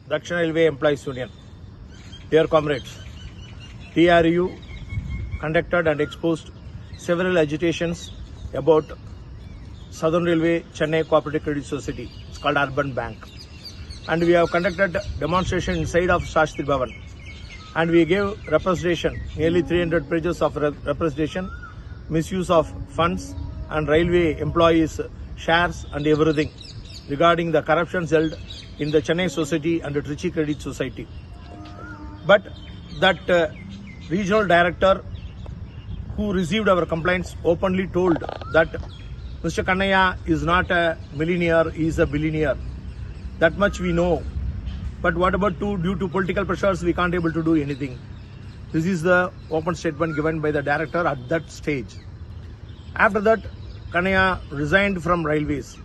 Dakshin Railway Employees Union. Dear comrades, TRU conducted and exposed several agitations about Southern Railway Chennai Cooperative Credit Society. It's called Urban Bank. And we have conducted demonstration inside of Shastri Bhavan. And we gave representation, nearly 300 pages of representation, misuse of funds and railway employees' shares and everything regarding the corruptions held in the Chennai Society and the Trichy Credit Society. But that regional director who received our complaints openly told that Mr. Kannaya is not a millionaire, he is a billionaire. That much we know. But what about due to political pressures, we can't able to do anything. This is the open statement given by the director at that stage. After that, Kannaya resigned from railways.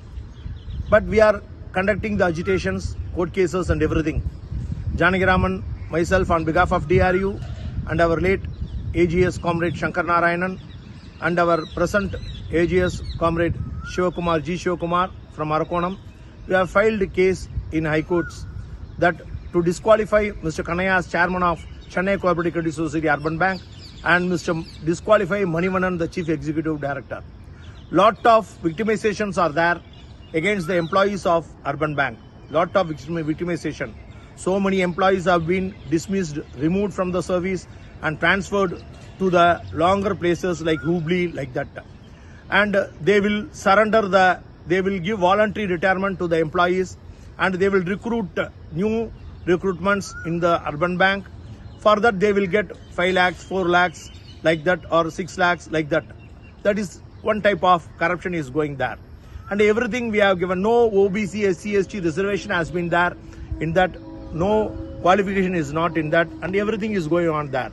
But we are conducting the agitations, court cases and everything. Janaki Raman, myself on behalf of DRU and our late AGS comrade Shankar Narayanan and our present AGS comrade Shivakumar from Arakonam, we have filed a case in High Courts that to disqualify Mr. Kannaya as chairman of Chennai Cooperative Credit Society Urban Bank and disqualify Manivanan, the chief executive director. Lot of victimizations are there against the employees of Urban Bank. Lot of victimization. So many employees have been dismissed, removed from the service and transferred to the longer places like Hubli, like that. And they will they will give voluntary retirement to the employees and they will recruit new recruitments in the Urban Bank. For that they will get 5 lakhs, 4 lakhs like that or 6 lakhs like that. That is one type of corruption is going there. And everything we have given, no OBC, SC, ST reservation has been there in that, no qualification is not in that and everything is going on there.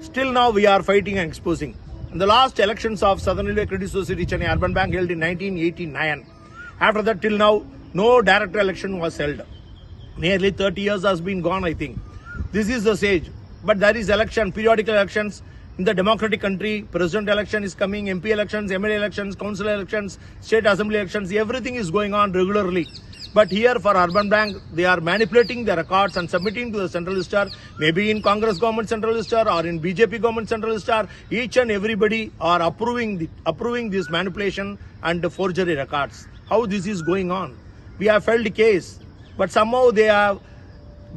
Still now we are fighting and exposing. In the last elections of Southern Railway Credit Society Chennai Urban Bank held in 1989. After that till now, no director election was held. Nearly 30 years has been gone, I think. This is the stage. But there is election, periodical elections. In the democratic country, president election is coming, MP elections, MLA elections, council elections, state assembly elections, everything is going on regularly. But here for Urban Bank, they are manipulating the records and submitting to the central register, maybe in Congress government central register or in BJP government central register. Each and everybody are approving this manipulation and forgery records. How this is going on? We have filed a case, but somehow they are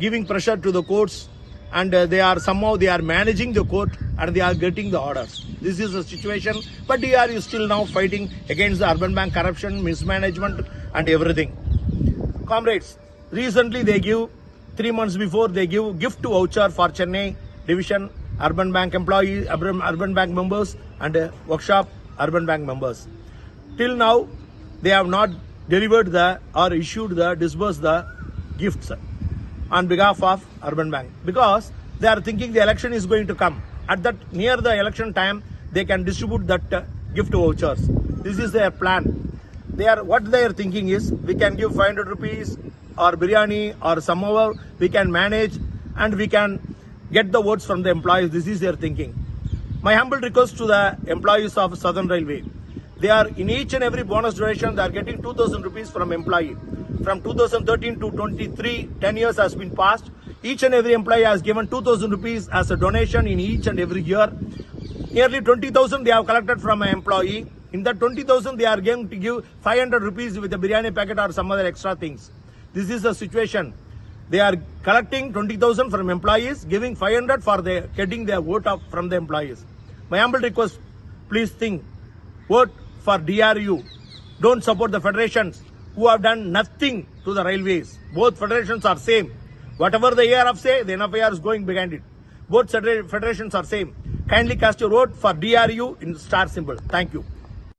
giving pressure to the courts and they are managing the court and they are getting the orders. This is the situation. But DR is still now fighting against the Urban Bank corruption, mismanagement and everything. Comrades, recently they give, 3 months before they give gift voucher for Chennai division, Urban Bank employees, Urban Bank members and workshop Urban Bank members. Till now, they have not delivered disbursed the gifts on behalf of Urban Bank because they are thinking the election is going to come. At that near the election time, they can distribute that gift vouchers. This is their plan. What they are thinking is we can give 500 rupees or biryani or somehow we can manage and we can get the votes from the employees. This is their thinking. My humble request to the employees of Southern Railway. They are in each and every bonus duration, they are getting 2,000 rupees from employee. From 2013 to 23, 10 years has been passed. Each and every employee has given 2,000 rupees as a donation in each and every year. Nearly 20,000 they have collected from an employee. In that 20,000 they are going to give 500 rupees with a biryani packet or some other extra things. This is the situation. They are collecting 20,000 from employees, giving 500 for getting their vote up from the employees. My humble request, please think, vote for DRU. Don't support the federations who have done nothing to the railways. Both federations are same. Whatever the ARF say, the NFIR is going behind it. Both federations are same. Kindly cast your vote for DRU in star symbol. Thank you.